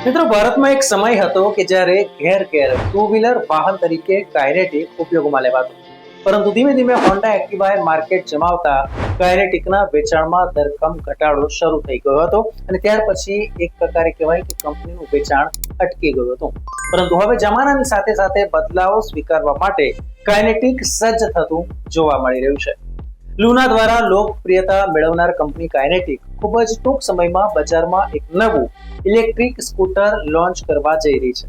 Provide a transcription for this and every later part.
મિત્રો, ભારતમાં એક સમય હતો કે જ્યારે ઘેર ઘેર ટુ વ્હીલર વાહન તરીકે કાઇનેટિક ઉપયોગમાં લેવાતું, પરંતુ ધીમે ધીમે હોન્ડા એક્ટિવાએ માર્કેટ જમાવતા કાઇનેટિકના વેચાણમાં ધરખમ ઘટાડો શરૂ થઈ ગયો હતો અને ત્યાર પછી એક પ્રકારે કહેવાય કે કંપનીનું વેચાણ અટકી ગયું હતું. પરંતુ હવે જમાનાની સાથે સાથે બદલાવો સ્વીકારવા માટે કાઇનેટિક સજ્જ થતું જોવા મળી રહ્યું છે. લુના દ્વારા લોકપ્રિયતા મેળવનાર કંપની કાઇનેટિક ખૂબ જ ટૂંક સમયમાં બજારમાં એક નવું ઇલેક્ટ્રિક સ્કૂટર લોન્ચ કરવા જઈ રહી છે.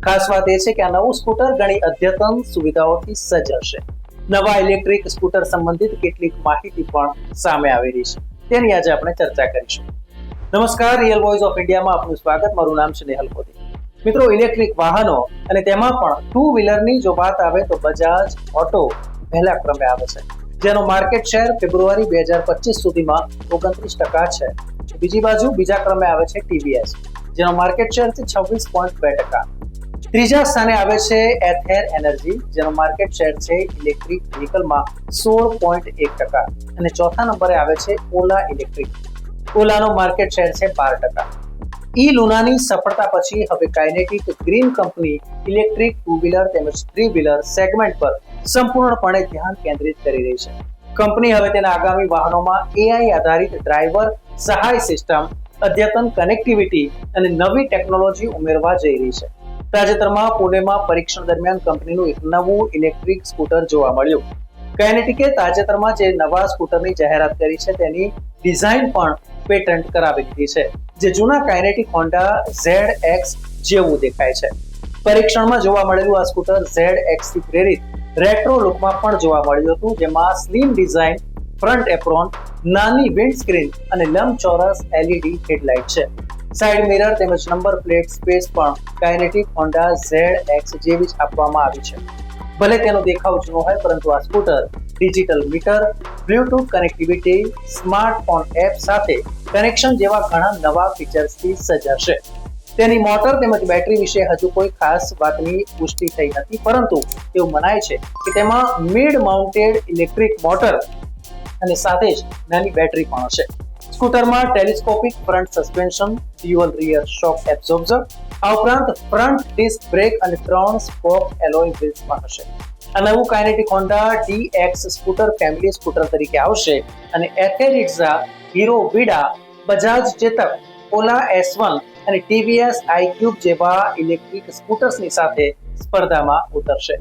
ખાસ વાત એ છે કે આ નવું સ્કૂટર ઘણી અદ્યતન સુવિધાઓથી સજ્જ હશે. નવા ઇલેક્ટ્રિક સ્કૂટર સંબંધિત કેટલીક માહિતી પણ સામે આવી રહી છે, તેની આજે આપણે ચર્ચા કરીશું. નમસ્કાર, રિયલ વોઇસ ઓફ ઇન્ડિયામાં આપનું સ્વાગત. મારું નામ છે નેહલ મોદી. મિત્રો, ઇલેક્ટ્રિક વાહનો અને તેમાં પણ ટુ વ્હીલરની જો વાત આવે તો બજાજ ઓટો પહેલા ક્રમે આવે છે, જેનો માર્કેટ શેર ફેબ્રુઆરી 2025 સુધીમાં 29% છે. બીજી બાજુ બીજા ક્રમે આવે છે ટીવીએસ, જેનો માર્કેટ શેર છે 26.2%. ત્રીજા સ્થાને આવે છે એથેર એનર્જી, જેનો માર્કેટ શેર છે ઇલેક્ટ્રિક વ્હીકલમાં 16.1%. અને ચોથા નંબરે આવે છે ઓલા ઇલેક્ટ્રિક. ઓલાનો માર્કેટ શેર છે 12%. ઈ લુનાની સફળતા પછી હવે Kinetic Green company electric two wheeler તેમજ થ્રી વ્હીલર સેગમેન્ટ પર સંપૂર્ણપણે ધ્યાન કેન્દ્રિત કરી રહી છે. કંપની હવે તેના આગામી વાહનોમાં એઆઈ આધારિત ડ્રાઈવર સહાય સિસ્ટમ, અદ્યતન કનેક્ટિવિટી અને નવી ટેકનોલોજી ઉમેરવા જઈ રહી છે. તાજેતરમાં પુણેમાં પરીક્ષણ દરમિયાન કંપનીનું એક નવું ઇલેક્ટ્રિક સ્કૂટર જોવા મળ્યું. કાઇનેટિકે તાજેતરમાં જે નવા સ્કૂટરની જાહેરાત કરી છે તેની ડિઝાઇન પણ પેટન્ટ કરાવી લીધી છે, જે જૂના કાઇનેટિક હોન્ડા ZX જેવું દેખાય છે. પરીક્ષણમાં જોવા મળેલું આ સ્કૂટર ZX થી પ્રેરિત રેટ્રો લુકમાં પણ જોવા મળ્યું હતું, જેમાં સ્લિમ ડિઝાઇન, ફ્રન્ટ એપ્રોન, નાની વિન્ડસ્ક્રીન અને લંબચોરસ LED હેડલાઇટ છે. સાઇડ મિરર તેમજ નંબર પ્લેટ સ્પેસ પણ કાઇનેટિક હોન્ડા ZX જેવી જ આપવામાં આવી છે. ભલે તેનો દેખાવ જૂનો હોય, પરંતુ આ scooter digital meter, Bluetooth connectivity, smartphone app સાથે કનેક્શન જેવા ઘણા નવા ફીચર્સથી સજ્જ હશે. તેની મોટર તેમજ બેટરી વિશે હજુ કોઈ ખાસ વાતની પુષ્ટિ થઈ નથી, પરંતુ એવું મનાય છે કે તેમાં મિડ માઉન્ટેડ ઇલેક્ટ્રિક મોટર અને સાથે જ નાની બેટરી પણ હશે. સ્કૂટરમાં telescopic front suspension, dual rear shock absorber, આ ઉપરાંત ફ્રન્ટ ડિસ્ક બ્રેક અને 3 સ્પોક એલોય વ્હીલ્સ પણ હશે. આ નવું kinetic Honda DX scooter family scooter તરીકે આવશે અને એથેરિઝા, હીરો વિડા, બજાજ ચેતક, ઓલા S1 અને TVS iQube જેવા ઇલેક્ટ્રિક સ્કૂટર્સની સાથે સ્પર્ધામાં ઉતરશે.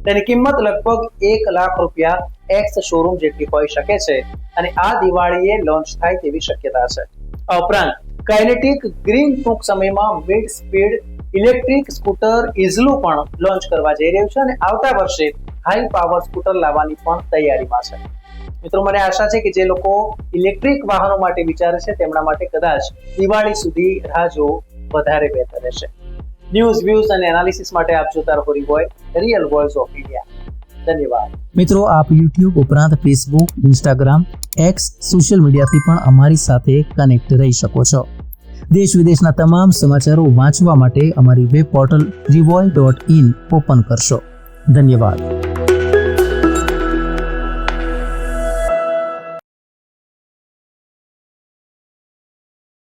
તેની કિંમત લગભગ ₹1,00,000 એક્સ શોરૂમ જેટલી હોઈ શકે છે અને આ દિવાળીએ લોન્ચ થાય તેવી શક્યતા છે. આ ઉપરાંત કાઇનેટિક ગ્રીન ટૂંક સમયમાં મિડ સ્પીડ ઇલેક્ટ્રિક સ્કૂટર ઇઝલુ પણ લોન્ચ કરવા જઈ રહ્યું છે અને આવતા વર્ષે હાઈ પાવર સ્કૂટર લાવવાની પણ તૈયારીમાં છે. મિત્રો, મને આશા છે કે જે લોકો ઇલેક્ટ્રિક વાહનો માટે વિચારે છે તેમના માટે કદાચ દિવાળી સુધી રાહ જોવું વધારે બહેતર રહેશે. ન્યૂઝ, વ્યૂઝ અને એનાલિસિસ માટે આપ જોતા રહો રિયલ વોઇસ ઓફ ઇન્ડિયા. ધન્યવાદ. મિત્રો, આપ YouTube ઉપરાંત Facebook, Instagram, X સોશિયલ મીડિયાથી પણ અમારી સાથે કનેક્ટ રહી શકો છો. દેશ વિદેશના તમામ સમાચારો વાંચવા માટે અમારી વેબ પોર્ટલ revolt.in ઓપન કરશો. ધન્યવાદ.